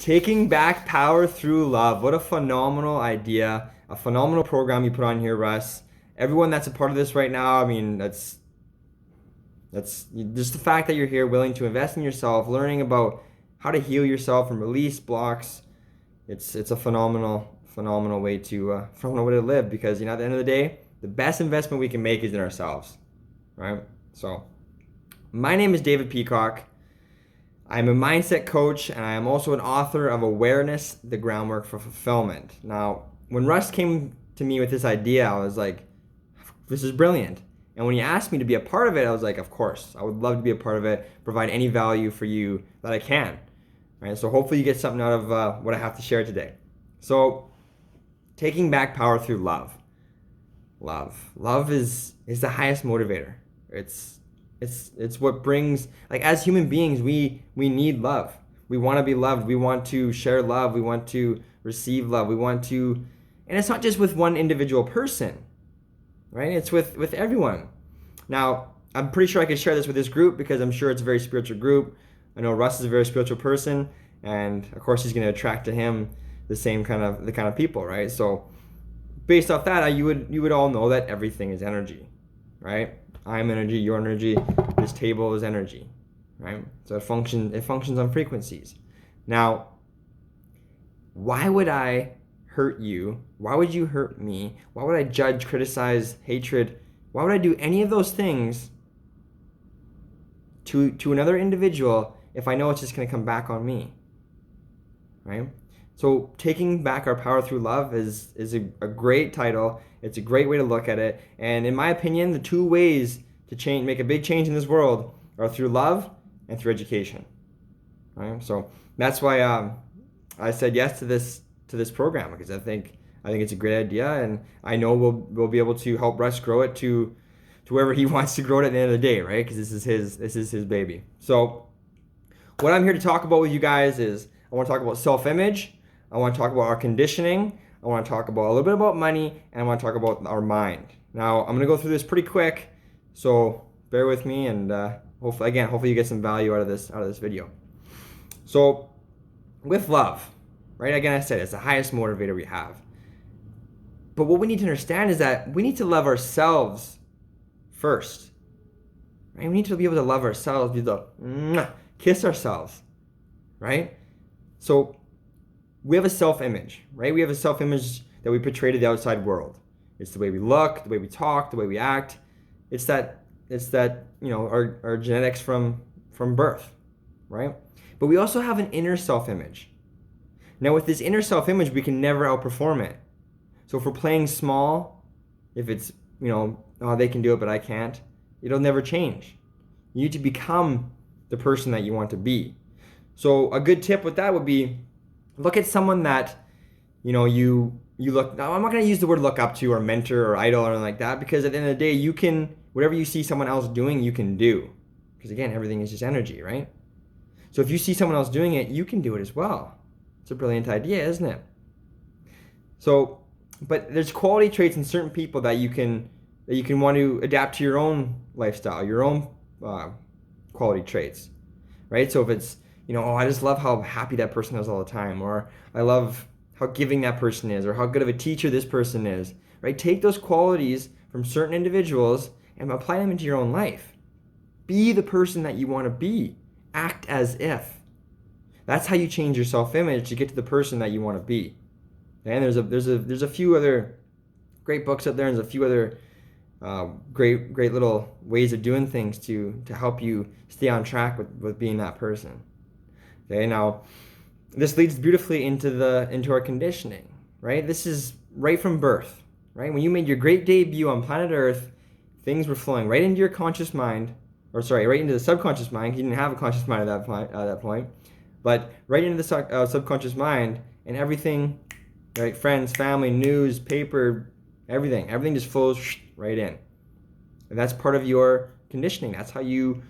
Taking back power through love. What a phenomenal idea. A phenomenal program you put on here, Russ. Everyone that's a part of this right now, I mean, that's just the fact that you're here willing to invest in yourself, learning about how to heal yourself and release blocks. It's a phenomenal way to live because at the end of the day, the best investment we can make is in ourselves, right? So, my name is David Peacock. I'm a mindset coach and I am also an author of Awareness, the Groundwork for Fulfillment. Now, when Russ came to me with this idea, I was like, this is brilliant. And when he asked me to be a part of it, I was like, of course, I would love to be a part of it, provide any value for you that I can. Right? So hopefully you get something out of what I have to share today. So, taking back power through love. Love is the highest motivator. It's what brings, like, as human beings, we need love. We want to be loved. We want to share love. We want to receive love. We want to, and it's not just with one individual person, right? It's with everyone. Now, I'm pretty sure I can share this with this group because I'm sure it's a very spiritual group. I know Russ is a very spiritual person, and of course he's going to attract to him the kind of people, right? So based off that, you would all know that everything is energy, right? I'm energy, your energy, this table is energy, right? So it functions on frequencies. Now, why would I hurt you? Why would you hurt me? Why would I judge, criticize, hatred? Why would I do any of those things to another individual if I know it's just going to come back on me, right? So taking back our power through love is a great title. It's a great way to look at it. And in my opinion, the two ways to make a big change in this world are through love and through education. Right? So that's why I said yes to this program because I think it's a great idea, and I know we'll be able to help Russ grow it to wherever he wants to grow it at the end of the day, right? Because this is his baby. So what I'm here to talk about with you guys is I want to talk about self-image. I want to talk about our conditioning. I want to talk about a little bit about money, and I want to talk about our mind. Now, I'm going to go through this pretty quick, so bear with me, and hopefully you get some value out of this video. So, with love, right? Again, I said it's the highest motivator we have. But what we need to understand is that we need to love ourselves first. Right? We need to be able to love ourselves, be able to kiss ourselves, right? So, we have a self-image, right? We have a self-image that we portray to the outside world. It's the way we look, the way we talk, the way we act. It's that our genetics from birth, right? But we also have an inner self-image. Now with this inner self-image, we can never outperform it. So if we're playing small, if it's, oh, they can do it, but I can't, it'll never change. You need to become the person that you want to be. So a good tip with that would be, look at someone that, you look, now I'm not going to use the word look up to or mentor or idol or anything like that, because at the end of the day, whatever you see someone else doing, you can do. Because again, everything is just energy, right? So if you see someone else doing it, you can do it as well. It's a brilliant idea, isn't it? So, but there's quality traits in certain people that you can want to adapt to your own lifestyle, your own quality traits, right? So if it's, I just love how happy that person is all the time, or I love how giving that person is, or how good of a teacher this person is, right? Take those qualities from certain individuals and apply them into your own life. Be the person that you want to be. Act as if. That's how you change your self-image to get to the person that you want to be. And there's a few other great books out there, and there's a few other great little ways of doing things to help you stay on track with being that person. Okay, now this leads beautifully into our conditioning, right? This is right from birth, right? When you made your great debut on planet Earth, things were flowing right into your conscious mind, right into the subconscious mind. You didn't have a conscious mind at that point, but right into the subconscious mind, and everything, right? Friends, family, news, paper, everything just flows right in, and that's part of your conditioning. That's how your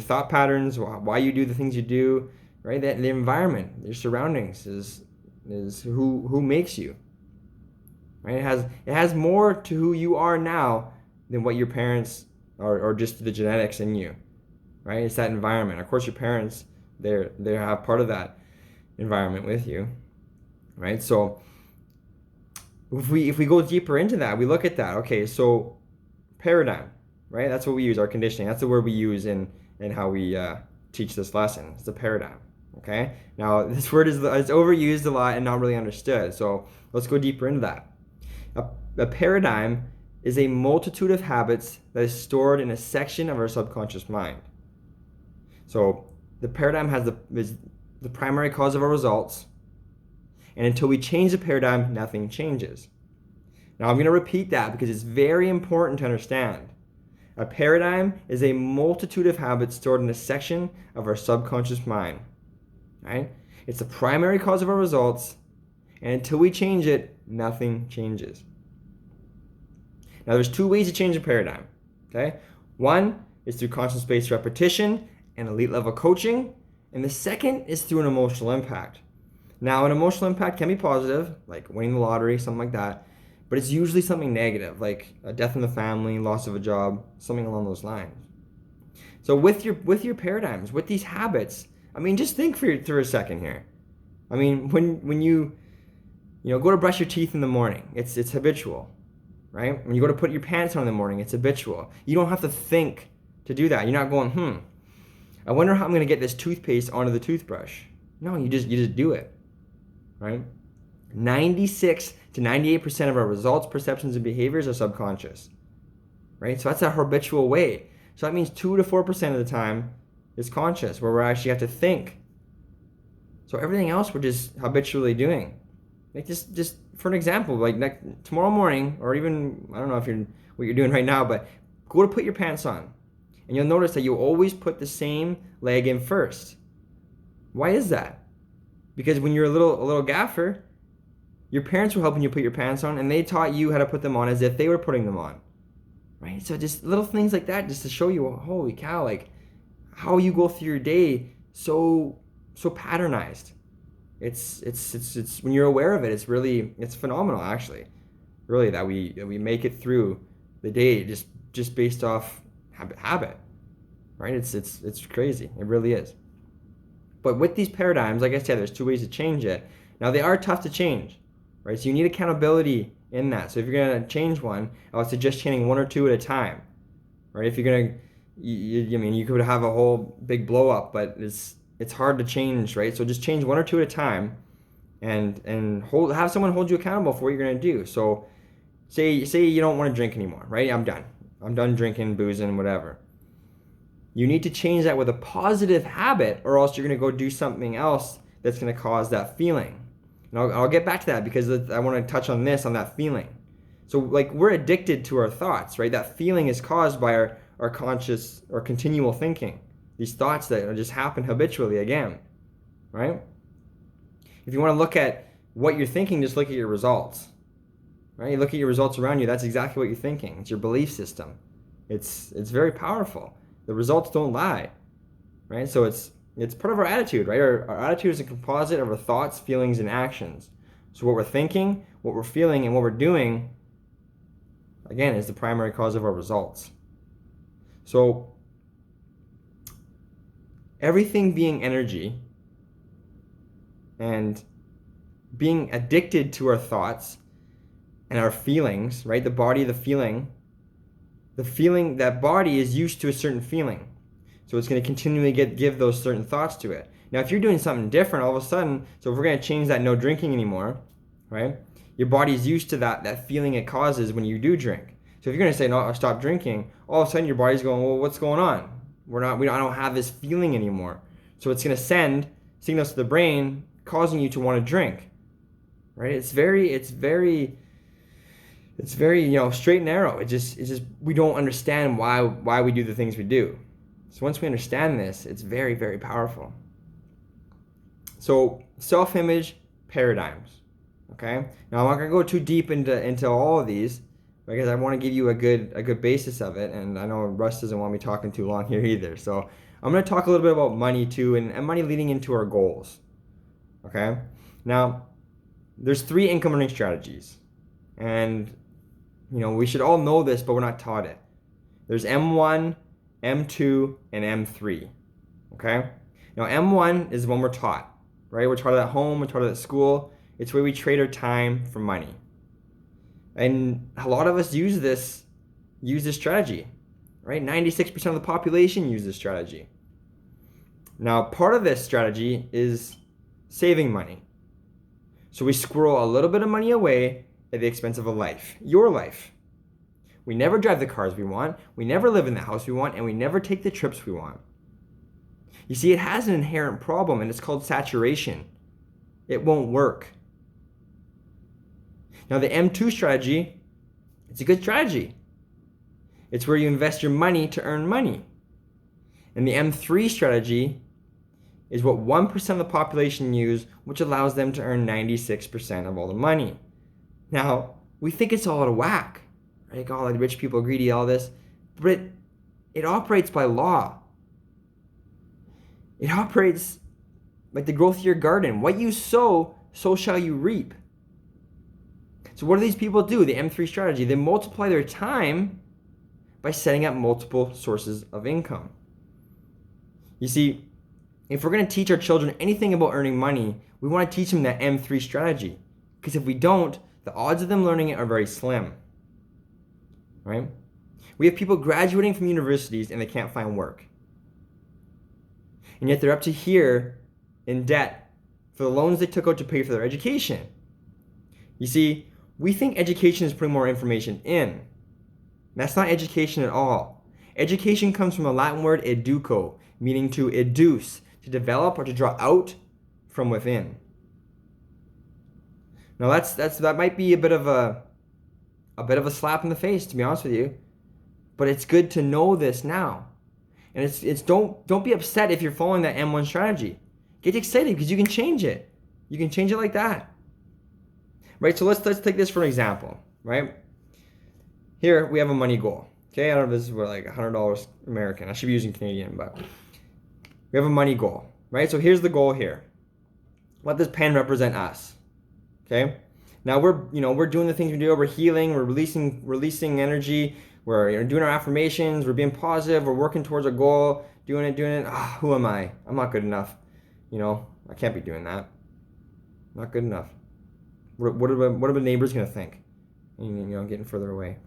thought patterns, why you do the things you do, right? That the environment, your surroundings is who makes you, right? It has more to who you are now than what your parents or just the genetics in you, right? It's that environment. Of course, your parents, they have part of that, environment with you, right? So if we go deeper into that, we look at that. Okay, so paradigm, right? That's what we use, our conditioning. That's the word we use in how we teach this lesson. It's the paradigm. Okay. Now this word is it's overused a lot and not really understood. So let's go deeper into that. A paradigm is a multitude of habits that is stored in a section of our subconscious mind. So the paradigm is the primary cause of our results, and until we change the paradigm, nothing changes. Now I'm going to repeat that because it's very important to understand. A paradigm is a multitude of habits stored in a section of our subconscious mind. Right? It's the primary cause of our results, and until we change it, nothing changes. Now there's two ways to change a paradigm. Okay? One is through conscience-based repetition and elite level coaching, and the second is through an emotional impact. Now an emotional impact can be positive, like winning the lottery, something like that, but it's usually something negative, like a death in the family, loss of a job, something along those lines. So with your paradigms, with these habits, I mean, just think for a second here. I mean, when you go to brush your teeth in the morning, it's habitual, right? When you go to put your pants on in the morning, it's habitual. You don't have to think to do that. You're not going, I wonder how I'm going to get this toothpaste onto the toothbrush. No, you just do it, right? 96 to 98% of our results, perceptions, and behaviors are subconscious, right? So that's a habitual way. So that means 2 to 4% of the time is conscious, where we actually have to think. So everything else we're just habitually doing. Like just for an example, like tomorrow morning, or even, I don't know what you're doing right now, but go to put your pants on, and you'll notice that you always put the same leg in first. Why is that? Because when you're a little gaffer, your parents were helping you put your pants on, and they taught you how to put them on as if they were putting them on, right? So just little things like that, just to show you, holy cow, like how you go through your day so patternized. It's when you're aware of it, it's phenomenal actually, really, that we make it through the day just based off habit, right? It's crazy. It really is. But with these paradigms, like I said, there's two ways to change it. Now they are tough to change, right? So you need accountability in that. So if you're gonna change one, I would suggest changing one or two at a time, right? If you're gonna, you could have a whole big blow up, but it's hard to change, right? So just change one or two at a time, and have someone hold you accountable for what you're gonna do. So say you don't want to drink anymore, right? I'm done drinking, boozing, whatever. You need to change that with a positive habit, or else you're gonna go do something else that's gonna cause that feeling. And I'll get back to that, because I want to touch on that feeling. So like, we're addicted to our thoughts, right? That feeling is caused by our conscious or continual thinking. These thoughts that just happen habitually again, right? If you want to look at what you're thinking, just look at your results, right? You look at your results around you, that's exactly what you're thinking. It's your belief system. It's very powerful. The results don't lie, right? So it's part of our attitude, right? Our attitude is a composite of our thoughts, feelings, and actions. So what we're thinking, what we're feeling, and what we're doing, again, is the primary cause of our results. So everything being energy, and being addicted to our thoughts and our feelings, right? The body, the feeling, that body is used to a certain feeling. So it's going to continually give those certain thoughts to it. Now, if you're doing something different all of a sudden, so if we're going to change that no drinking anymore, right? Your body's used to that feeling it causes when you do drink. So if you're going to say, no, I'll stop drinking, all of a sudden your body's going, well, what's going on? I don't have this feeling anymore. So it's going to send signals to the brain causing you to want to drink, right? It's very straight and narrow. It's just we don't understand why we do the things we do. So once we understand this, it's very, very powerful. So self-image paradigms, okay? Now I'm not gonna go too deep into all of these, because I want to give you a good basis of it, and I know Russ doesn't want me talking too long here either. So I'm gonna talk a little bit about money too, and money leading into our goals, okay? Now there's 3 income earning strategies, and we should all know this, but we're not taught it. There's M1, M2, and M3, okay? Now M1 is the one we're taught, right? We're taught it at home, we're taught it at school. It's where we trade our time for money. And a lot of us use this strategy, right? 96% of the population use this strategy. Now, part of this strategy is saving money. So we squirrel a little bit of money away at the expense of a life, your life. We never drive the cars we want, we never live in the house we want, and we never take the trips we want. You see, it has an inherent problem, and it's called saturation. It won't work. Now, the M2 strategy, it's a good strategy. It's where you invest your money to earn money. And the M3 strategy is what 1% of the population use, which allows them to earn 96% of all the money. Now, we think it's all out of whack. Like, oh, like rich people are greedy, all this. But it operates by law. It operates like the growth of your garden. What you sow, so shall you reap. So what do these people do? The M3 strategy, they multiply their time by setting up multiple sources of income. You see, if we're going to teach our children anything about earning money, we want to teach them that M3 strategy. Because if we don't, the odds of them learning it are very slim. Right? We have people graduating from universities and they can't find work. And yet they're up to here in debt for the loans they took out to pay for their education. You see, we think education is putting more information in. That's not education at all. Education comes from the Latin word educo, meaning to educe, to develop or to draw out from within. Now that might be a bit of a slap in the face, to be honest with you, but it's good to know this now. And it's don't be upset if you're following that M1 strategy. Get excited because you can change it. You can change it like that. Right? So let's take this for an example, right? Here we have a money goal. Okay, I don't know if this is like $100 American. I should be using Canadian, but we have a money goal, right? So here's the goal here. Let this pen represent us. Okay? Now we're doing the things we do. We're healing. We're releasing energy. We're doing our affirmations. We're being positive. We're working towards a goal. Doing it. Who am I? I'm not good enough. I can't be doing that. Not good enough. What are the neighbors gonna think? And, getting further away.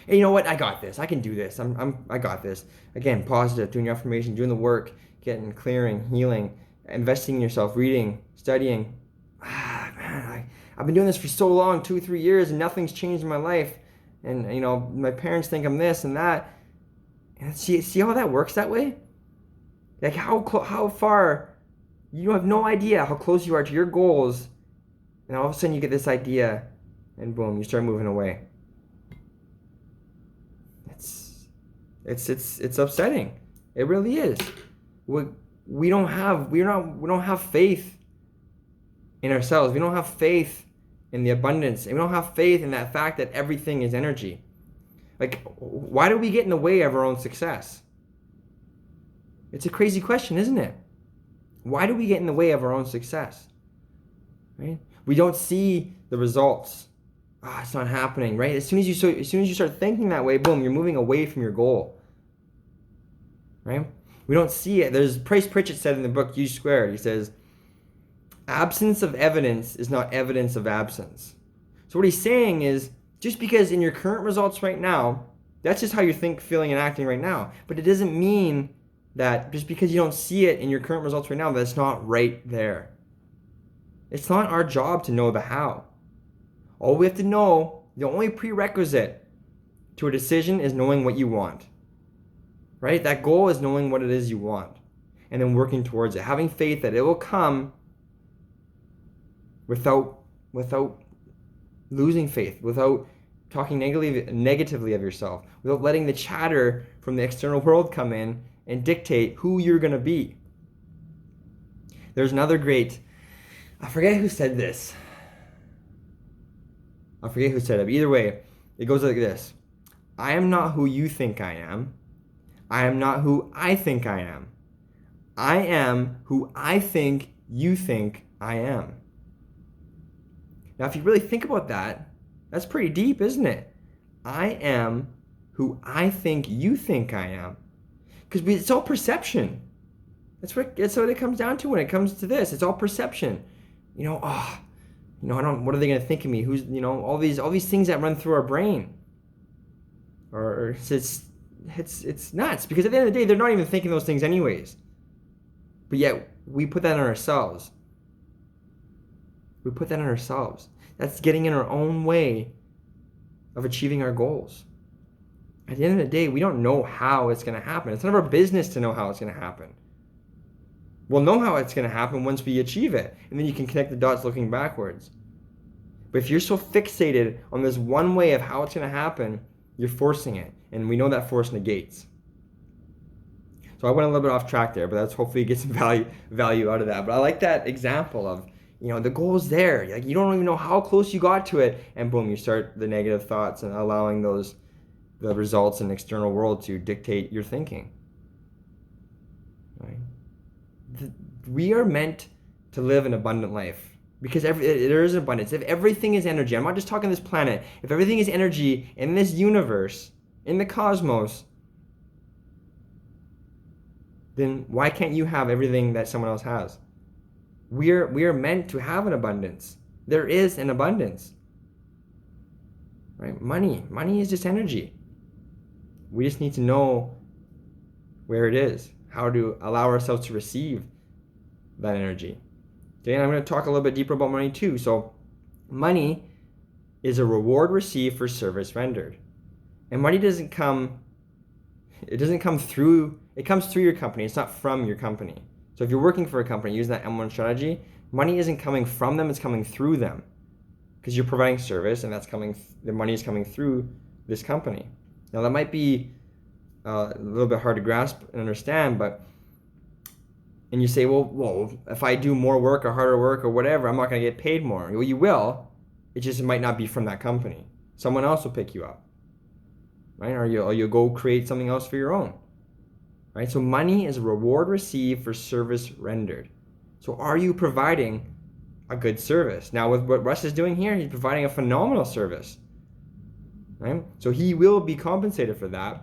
Hey, you know what? I got this. I can do this. I got this. Again, positive. Doing your affirmation. Doing the work. Getting clearing, healing, investing in yourself, reading, studying. Man, I've been doing this for so long, 2-3 years, and nothing's changed in my life. And my parents think I'm this and that. And see how that works that way? Like how far, you have no idea how close you are to your goals, and all of a sudden you get this idea, and boom, you start moving away. It's upsetting. It really is. We don't have faith in ourselves. We don't have faith in the abundance, and we don't have faith in that fact that everything is energy. Like, why do we get in the way of our own success? It's a crazy question, isn't it? Why do we get in the way of our own success? Right? We don't see the results. It's not happening, right? As soon as you start thinking that way, boom, you're moving away from your goal. Right? We don't see it. There's Price Pritchett said in the book U Squared, he says, absence of evidence is not evidence of absence. So what he's saying is, just because in your current results right now, that's just how you think, feeling, and acting right now. But it doesn't mean that just because you don't see it in your current results right now, that's not right there. It's not our job to know the how. All we have to know, the only prerequisite to a decision is knowing what you want. Right? That goal is knowing what it is you want and then working towards it. Having faith that it will come without losing faith, without talking negatively of yourself, without letting the chatter from the external world come in and dictate who you're going to be. There's another great, I forget who said this. But either way, it goes like this. I am not who you think I am. I am not who I think I am. I am who I think you think I am. Now, if you really think about that, that's pretty deep, isn't it? I am who I think you think I am. Because it's all perception. That's what it comes down to when it comes to this. It's all perception. What are they gonna think of me? Who's, all these things that run through our brain. Or it's nuts, because at the end of the day, they're not even thinking those things anyways. But yet we put that on ourselves. We put that on ourselves. That's getting in our own way of achieving our goals. At the end of the day, we don't know how it's going to happen. It's none of our business to know how it's going to happen. We'll know how it's going to happen once we achieve it, and then you can connect the dots looking backwards. But if you're so fixated on this one way of how it's going to happen, you're forcing it, and we know that force negates. So I went a little bit off track there, but that's hopefully get some value out of that. But I like that example of, the goal is there. Like, you don't even know how close you got to it, and boom, you start the negative thoughts and allowing the results in the external world to dictate your thinking. Right? We are meant to live an abundant life, because there is an abundance. If everything is energy, I'm not just talking this planet. If everything is energy in this universe, in the cosmos, then why can't you have everything that someone else has? We are meant to have an abundance. There is an abundance. Right? Money is just energy. We just need to know where it is, how to allow ourselves to receive that energy. Okay, and I'm going to talk a little bit deeper about money too. So money is a reward received for service rendered. And money doesn't come through, it comes through your company. It's not from your company. So if you're working for a company using that M1 strategy, money isn't coming from them, it's coming through them. Because you're providing service, and the money is coming through this company. Now that might be a little bit hard to grasp and understand, and you say, well, if I do more work or harder work or whatever, I'm not going to get paid more. Well, you will. It might not be from that company. Someone else will pick you up, right? Or you'll go create something else for your own, right? So money is a reward received for service rendered. So are you providing a good service? Now, with what Russ is doing here, he's providing a phenomenal service, right? So he will be compensated for that.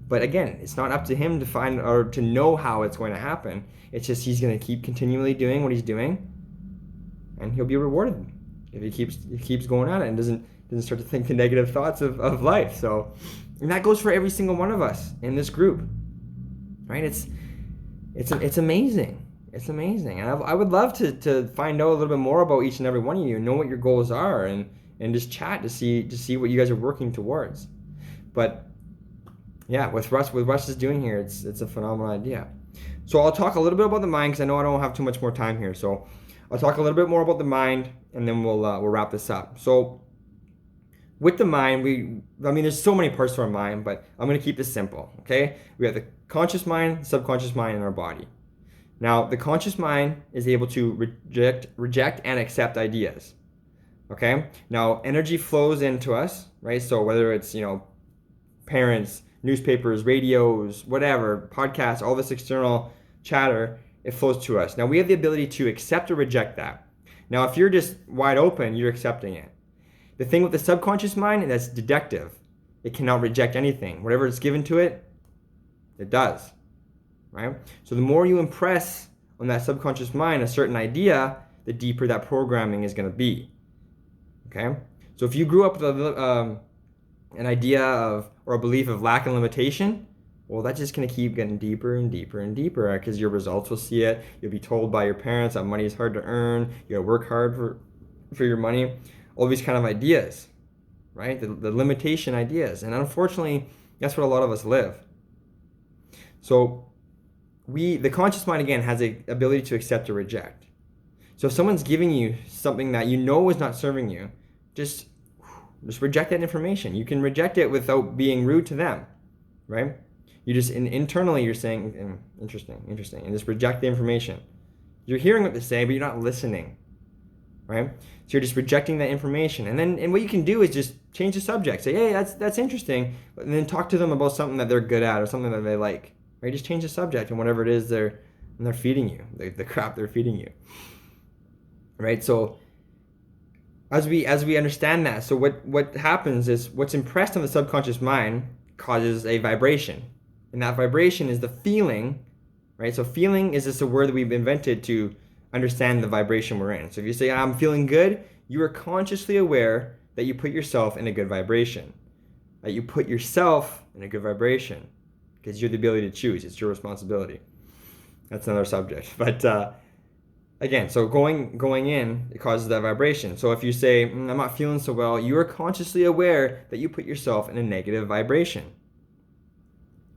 But again, it's not up to him to find or to know how it's going to happen. It's just he's going to keep continually doing what he's doing, and he'll be rewarded if he keeps going at it and doesn't start to think the negative thoughts of life. So, and that goes for every single one of us in this group, right? It's amazing. It's amazing, and I would love to find out a little bit more about each and every one of you, know what your goals are, and just chat to see what you guys are working towards. But yeah, what Russ is doing here, it's a phenomenal idea. So I'll talk a little bit about the mind, because I know I don't have too much more time here. So I'll talk a little bit more about the mind, and then we'll wrap this up. So with the mind, there's so many parts to our mind, but I'm going to keep this simple, okay? We have the conscious mind, subconscious mind, and our body. Now, the conscious mind is able to reject and accept ideas, okay? Now, energy flows into us, right? So whether it's, parents, newspapers, radios, whatever, podcasts, all this external chatter, it flows to us. Now, we have the ability to accept or reject that. Now, if you're just wide open, you're accepting it. The thing with the subconscious mind, that's deductive. It cannot reject anything. Whatever is given to it, it does, right? So the more you impress on that subconscious mind a certain idea, the deeper that programming is going to be, okay? So if you grew up with an idea of, or a belief of lack and limitation, well, that's just going to keep getting deeper and deeper and deeper, because your results will see it. You'll be told by your parents that money is hard to earn. You got to work hard for your money. All these kind of ideas, right? The limitation ideas. And unfortunately, that's what a lot of us live. So the conscious mind, again, has the ability to accept or reject. So if someone's giving you something that you know is not serving you, just reject that information. You can reject it without being rude to them, right? You just internally you're saying interesting, and just reject the information. You're hearing what they say, but you're not listening, right? So you're just rejecting that information, and what you can do is just change the subject. Say, hey, that's interesting, and then talk to them about something that they're good at or something that they like, right? Just change the subject and whatever it is they're feeding you, the crap they're feeding you, right? So as we understand that, so what happens is what's impressed on the subconscious mind causes a vibration. And that vibration is the feeling right? So feeling is just a word that we've invented to understand the vibration we're in. So if you say, I'm feeling good, you are consciously aware that you put yourself in a good vibration, that you put yourself in a good vibration, because you have the ability to choose. It's your responsibility. That's another subject. But again, so going in, it causes that vibration. So if you say, I'm not feeling so well, you are consciously aware that you put yourself in a negative vibration.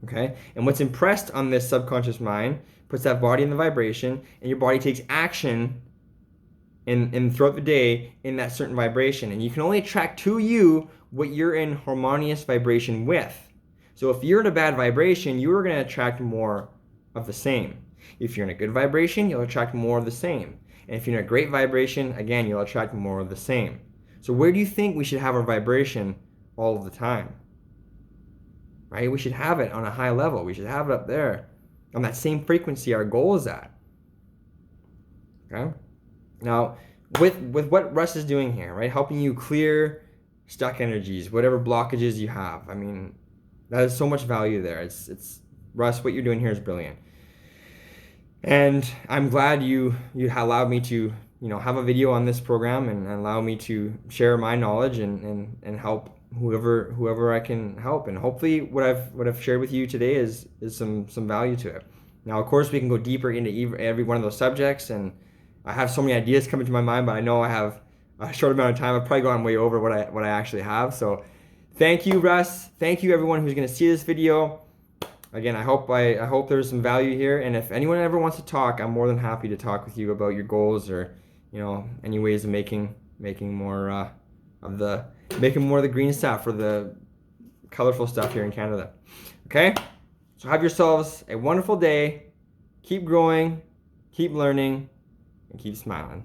Okay? And what's impressed on this subconscious mind puts that body in the vibration, and your body takes action in throughout the day in that certain vibration. And you can only attract to you what you're in harmonious vibration with. So if you're in a bad vibration, you are going to attract more of the same. If you're in a good vibration, you'll attract more of the same. And if you're in a great vibration, again, you'll attract more of the same. So where do you think we should have our vibration all of the time? Right? We should have it on a high level. We should have it up there on that same frequency our goal is at. Okay? Now, with what Russ is doing here, right? Helping you clear stuck energies, whatever blockages you have. I mean, that is so much value there. It's Russ, what you're doing here is brilliant. And I'm glad you allowed me to, have a video on this program and allow me to share my knowledge and help whoever I can help. And hopefully what I've shared with you today is some value to it. Now, of course, we can go deeper into every one of those subjects, and I have so many ideas coming to my mind, but I know I have a short amount of time. I've probably gone way over what I actually have. So thank you, Russ. Thank you, everyone who's going to see this video. Again, I hope there's some value here, and if anyone ever wants to talk, I'm more than happy to talk with you about your goals or any ways of making more of the green stuff or the colorful stuff here in Canada. Okay, so have yourselves a wonderful day. Keep growing, keep learning, and keep smiling.